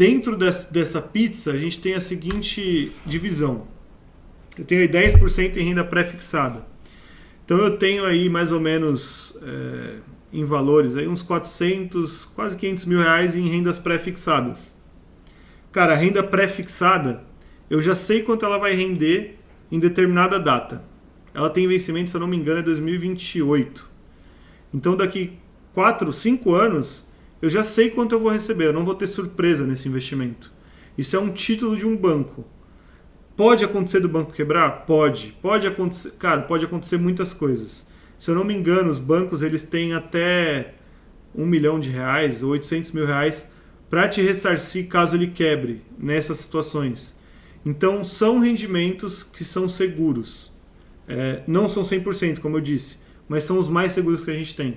Dentro dessa pizza, a gente tem a seguinte divisão. Eu tenho aí 10% em renda pré-fixada. Então eu tenho aí mais ou menos, em valores, aí uns 400, quase 500 mil reais em rendas pré-fixadas. Cara, a renda pré-fixada, eu já sei quanto ela vai render em determinada data. Ela tem vencimento, se eu não me engano, é 2028. Então daqui 4, 5 anos, eu já sei quanto eu vou receber. Eu não vou ter surpresa nesse investimento. Isso é um título de um banco. Pode acontecer do banco quebrar? Pode. Pode acontecer, cara, pode acontecer muitas coisas. Se eu não me engano, os bancos eles têm até R$ 1 milhão ou 800 mil reais para te ressarcir caso ele quebre nessas situações. Então, são rendimentos que são seguros. Não são 100%, como eu disse, mas são os mais seguros que a gente tem.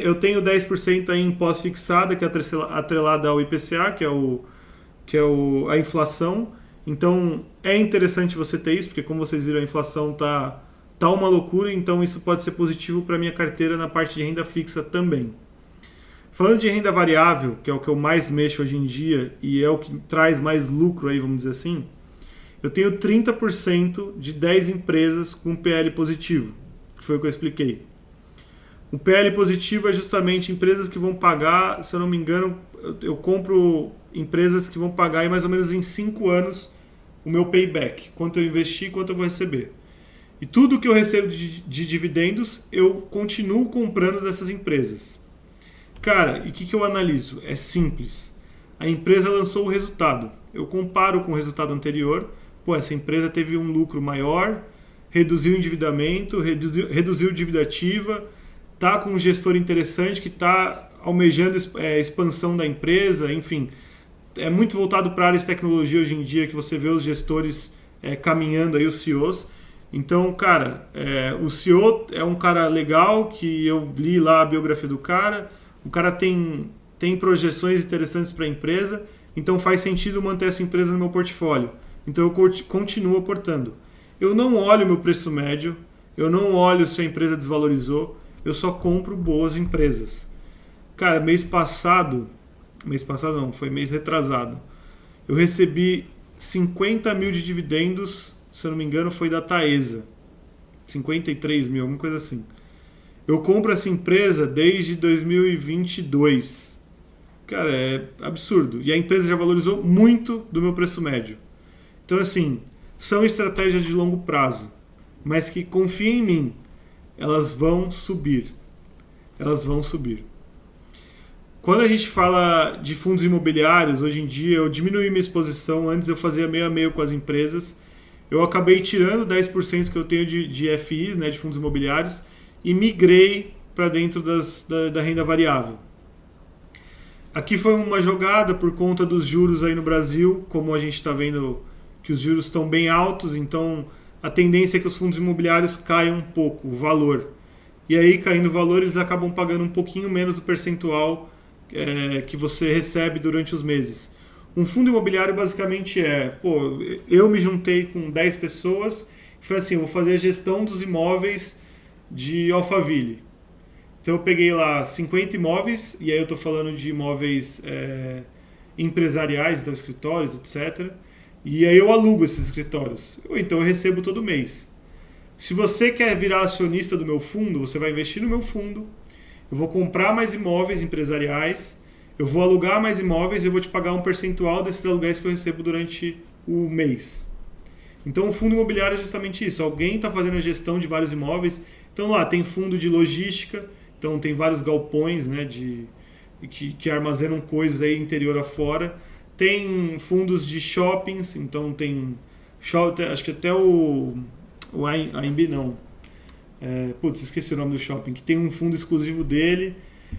Eu tenho 10% aí em pós-fixada, que é atrelada ao IPCA, que é a inflação. Então, é interessante você ter isso, porque como vocês viram, a inflação tá uma loucura, então isso pode ser positivo para a minha carteira na parte de renda fixa também. Falando de renda variável, que é o que eu mais mexo hoje em dia e é o que traz mais lucro aí, vamos dizer assim, eu tenho 30% de 10 empresas com PL positivo, que foi o que eu expliquei. O PL positivo é justamente empresas que vão pagar, se eu não me engano, eu compro empresas que vão pagar aí mais ou menos em 5 anos o meu payback, quanto eu investi e quanto eu vou receber. E tudo que eu recebo de dividendos, eu continuo comprando dessas empresas. Cara, e o que eu analiso? É simples. A empresa lançou o resultado. Eu comparo com o resultado anterior. Pô, essa empresa teve um lucro maior, reduziu o endividamento, reduziu dívida ativa, está com um gestor interessante que está almejando expansão da empresa, enfim. É muito voltado para a área de tecnologia hoje em dia, que você vê os gestores caminhando aí, os CEOs. Então, cara, o CEO é um cara legal, que eu li lá a biografia do cara. O cara tem projeções interessantes para a empresa, então faz sentido manter essa empresa no meu portfólio. Então eu continuo aportando. Eu não olho o meu preço médio, eu não olho se a empresa desvalorizou, eu só compro boas empresas. Cara, mês passado não, foi mês retrasado, eu recebi 50 mil de dividendos, se eu não me engano foi da Taesa, 53 mil, alguma coisa assim. Eu compro essa empresa desde 2022. Cara, é absurdo. E a empresa já valorizou muito do meu preço médio. Então, assim, são estratégias de longo prazo, mas que, confiem em mim, elas vão subir. Elas vão subir. Quando a gente fala de fundos imobiliários, hoje em dia eu diminui minha exposição. Antes eu fazia meio a meio com as empresas. Eu acabei tirando 10% que eu tenho de FIs, né, de fundos imobiliários, e migrei para dentro da renda variável. Aqui foi uma jogada por conta dos juros aí no Brasil, como a gente está vendo que os juros estão bem altos, então a tendência é que os fundos imobiliários caiam um pouco, o valor. E aí, caindo o valor, eles acabam pagando um pouquinho menos do percentual que você recebe durante os meses. Um fundo imobiliário basicamente eu me juntei com 10 pessoas e falei assim, eu vou fazer a gestão dos imóveis de Alphaville. Então eu peguei lá 50 imóveis, e aí eu estou falando de imóveis empresariais, então escritórios, etc. E aí eu alugo esses escritórios. Então eu recebo todo mês. Se você quer virar acionista do meu fundo, você vai investir no meu fundo, eu vou comprar mais imóveis empresariais, eu vou alugar mais imóveis e eu vou te pagar um percentual desses aluguéis que eu recebo durante o mês. Então o fundo imobiliário é justamente isso. Alguém está fazendo a gestão de vários imóveis. Então lá tem fundo de logística, então tem vários galpões, né, que armazenam coisas aí interior afora. Tem fundos de shoppings, então tem acho que até o AMB não. Esqueci o nome do shopping, que tem um fundo exclusivo dele.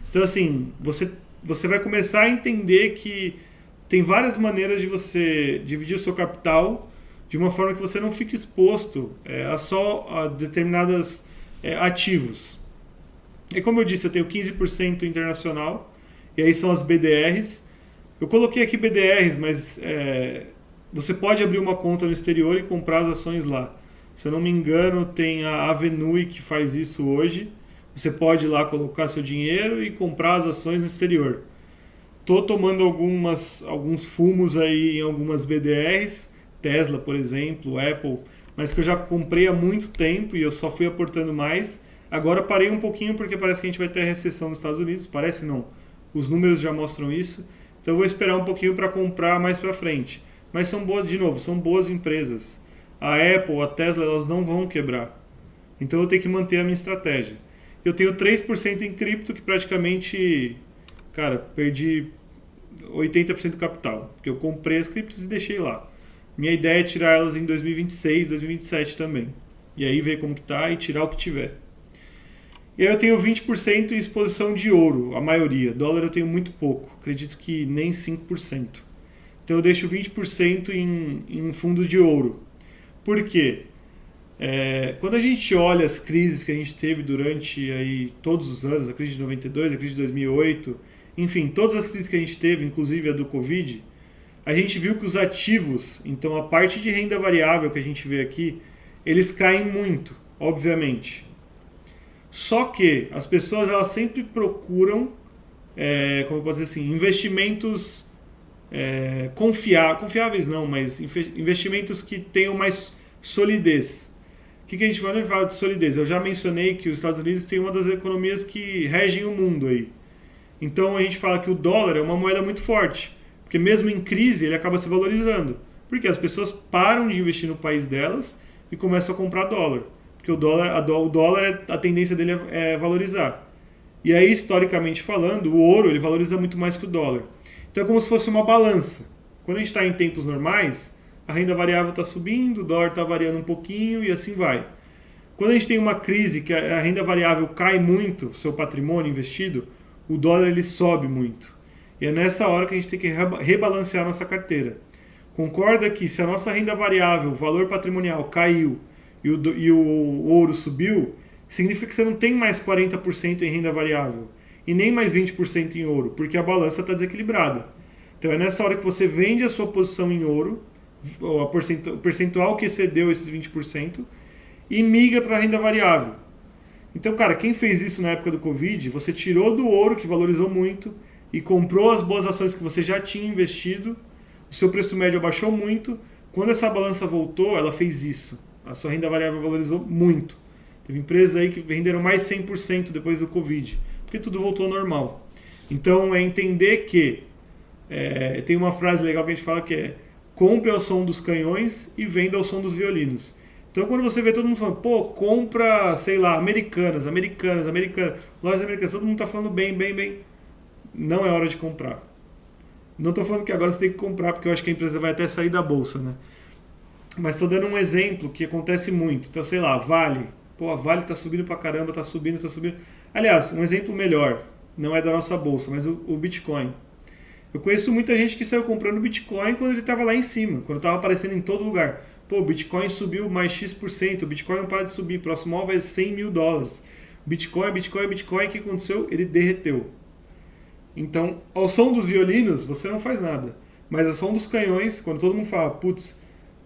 Então assim, você vai começar a entender que tem várias maneiras de você dividir o seu capital de uma forma que você não fique exposto a determinados ativos. E como eu disse, eu tenho 15% internacional, e aí são as BDRs. Eu coloquei aqui BDRs, mas você pode abrir uma conta no exterior e comprar as ações lá. Se eu não me engano, tem a Avenue que faz isso hoje. Você pode ir lá colocar seu dinheiro e comprar as ações no exterior. Tô tomando alguns fumos aí em algumas BDRs, Tesla, por exemplo, Apple, mas que eu já comprei há muito tempo e eu só fui aportando mais. Agora parei um pouquinho porque parece que a gente vai ter recessão nos Estados Unidos. Parece não. Os números já mostram isso. Então eu vou esperar um pouquinho para comprar mais para frente. Mas são boas, de novo, são boas empresas. A Apple, a Tesla, elas não vão quebrar. Então eu tenho que manter a minha estratégia. Eu tenho 3% em cripto que praticamente, cara, perdi 80% do capital. Porque eu comprei as criptos e deixei lá. Minha ideia é tirar elas em 2026, 2027 também. E aí ver como que tá e tirar o que tiver. E aí eu tenho 20% em exposição de ouro, a maioria. Dólar eu tenho muito pouco, acredito que nem 5%. Então eu deixo 20% em fundos de ouro. Por quê? Quando a gente olha as crises que a gente teve durante aí, todos os anos, a crise de 92, a crise de 2008, enfim, todas as crises que a gente teve, inclusive a do Covid, a gente viu que os ativos, então a parte de renda variável que a gente vê aqui, eles caem muito, obviamente. Só que as pessoas elas sempre procuram, como eu posso dizer assim, investimentos confiáveis não, mas investimentos que tenham mais solidez. O que a gente vai falar de solidez? Eu já mencionei que os Estados Unidos tem uma das economias que regem o mundo aí. Então a gente fala que o dólar é uma moeda muito forte, porque mesmo em crise ele acaba se valorizando. Porque as pessoas param de investir no país delas e começam a comprar dólar. Porque o dólar a tendência dele é valorizar. E aí, historicamente falando, o ouro ele valoriza muito mais que o dólar. Então é como se fosse uma balança. Quando a gente está em tempos normais, a renda variável está subindo, o dólar está variando um pouquinho e assim vai. Quando a gente tem uma crise que a renda variável cai muito, seu patrimônio investido, o dólar ele sobe muito. E é nessa hora que a gente tem que rebalancear a nossa carteira. Concorda que se a nossa renda variável, o valor patrimonial caiu e o ouro subiu, significa que você não tem mais 40% em renda variável e nem mais 20% em ouro, porque a balança está desequilibrada. Então é nessa hora que você vende a sua posição em ouro, o percentual que excedeu esses 20%, e migra para a renda variável. Então, cara, quem fez isso na época do Covid, você tirou do ouro, que valorizou muito, e comprou as boas ações que você já tinha investido, o seu preço médio abaixou muito, quando essa balança voltou, ela fez isso. A sua renda variável valorizou muito. Teve empresas aí que venderam mais 100% depois do Covid, porque tudo voltou ao normal. Então, é entender que tem uma frase legal que a gente fala que é compre ao som dos canhões e venda ao som dos violinos. Então, quando você vê todo mundo falando, pô, compra, sei lá, Americanas, lojas americanas, todo mundo está falando bem, não é hora de comprar. Não estou falando que agora você tem que comprar, porque eu acho que a empresa vai até sair da bolsa, né? Mas estou dando um exemplo que acontece muito. Então, sei lá, Vale. Pô, a Vale está subindo pra caramba, está subindo. Aliás, um exemplo melhor, não é da nossa bolsa, mas o Bitcoin. Eu conheço muita gente que saiu comprando Bitcoin quando ele estava lá em cima, quando estava aparecendo em todo lugar. Pô, o Bitcoin subiu mais X%, o Bitcoin não para de subir, próximo alvo é $100 mil. Bitcoin, o que aconteceu? Ele derreteu. Então, ao som dos violinos, você não faz nada. Mas ao som dos canhões, quando todo mundo fala, putz,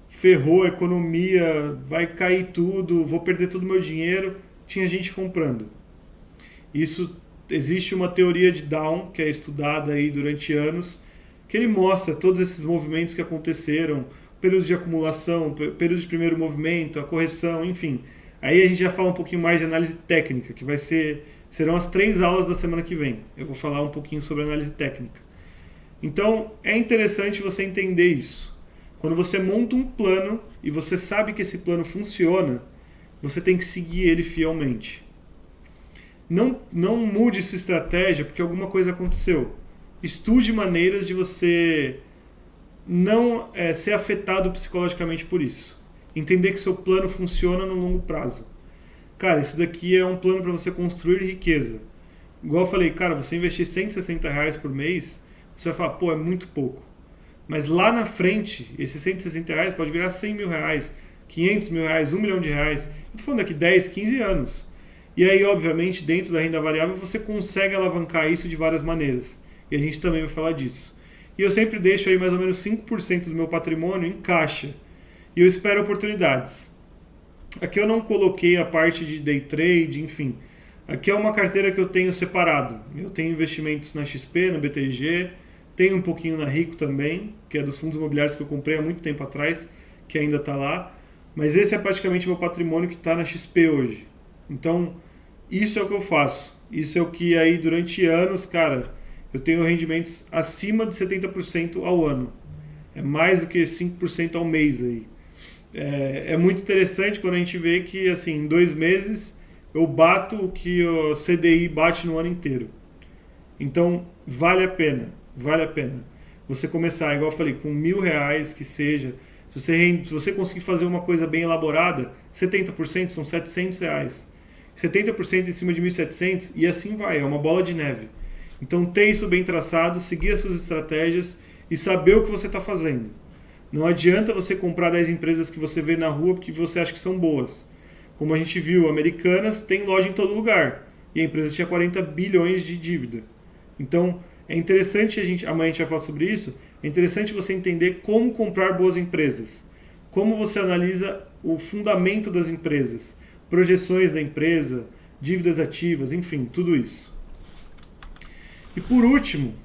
ferrou a economia, vai cair tudo, vou perder todo o meu dinheiro, tinha gente comprando. Isso, existe uma teoria de Down, que é estudada aí durante anos, que ele mostra todos esses movimentos que aconteceram, períodos de acumulação, período de primeiro movimento, a correção, enfim. Aí a gente já fala um pouquinho mais de análise técnica, que serão as 3 aulas da semana que vem. Eu vou falar um pouquinho sobre análise técnica. Então, é interessante você entender isso. Quando você monta um plano e você sabe que esse plano funciona, você tem que seguir ele fielmente. Não mude sua estratégia porque alguma coisa aconteceu. Estude maneiras de você não ser afetado psicologicamente por isso. Entender que seu plano funciona no longo prazo. Cara, isso daqui é um plano para você construir riqueza. Igual eu falei, cara, você investir R$160 por mês, você vai falar, pô, é muito pouco. Mas lá na frente, esses R$160 pode virar R$100 mil, R$500 mil, R$1 milhão. Eu tô falando daqui 10, 15 anos. E aí, obviamente, dentro da renda variável, você consegue alavancar isso de várias maneiras. E a gente também vai falar disso. E eu sempre deixo aí mais ou menos 5% do meu patrimônio em caixa. E eu espero oportunidades. Aqui eu não coloquei a parte de day trade, enfim. Aqui é uma carteira que eu tenho separado. Eu tenho investimentos na XP, no BTG, Tem um pouquinho na Rico também, que é dos fundos imobiliários que eu comprei há muito tempo atrás, que ainda está lá. Mas esse é praticamente meu patrimônio que está na XP hoje. Então, isso é o que eu faço. Isso é o que aí durante anos, cara, eu tenho rendimentos acima de 70% ao ano. É mais do que 5% ao mês aí. É muito interessante quando a gente vê que, assim, em 2 meses eu bato o que o CDI bate no ano inteiro. Então, vale a pena. Vale a pena. Você começar, igual eu falei, com R$1.000 que seja. Se você conseguir fazer uma coisa bem elaborada, 70% são R$700. 70% em cima de 1.700 e assim vai. É uma bola de neve. Então, ter isso bem traçado, seguir as suas estratégias e saber o que você está fazendo. Não adianta você comprar 10 empresas que você vê na rua porque você acha que são boas. Como a gente viu, Americanas tem loja em todo lugar. E a empresa tinha 40 bilhões de dívida. Então, é interessante, amanhã a gente vai falar sobre isso, é interessante você entender como comprar boas empresas. Como você analisa o fundamento das empresas. Projeções da empresa, dívidas ativas, enfim, tudo isso. E por último,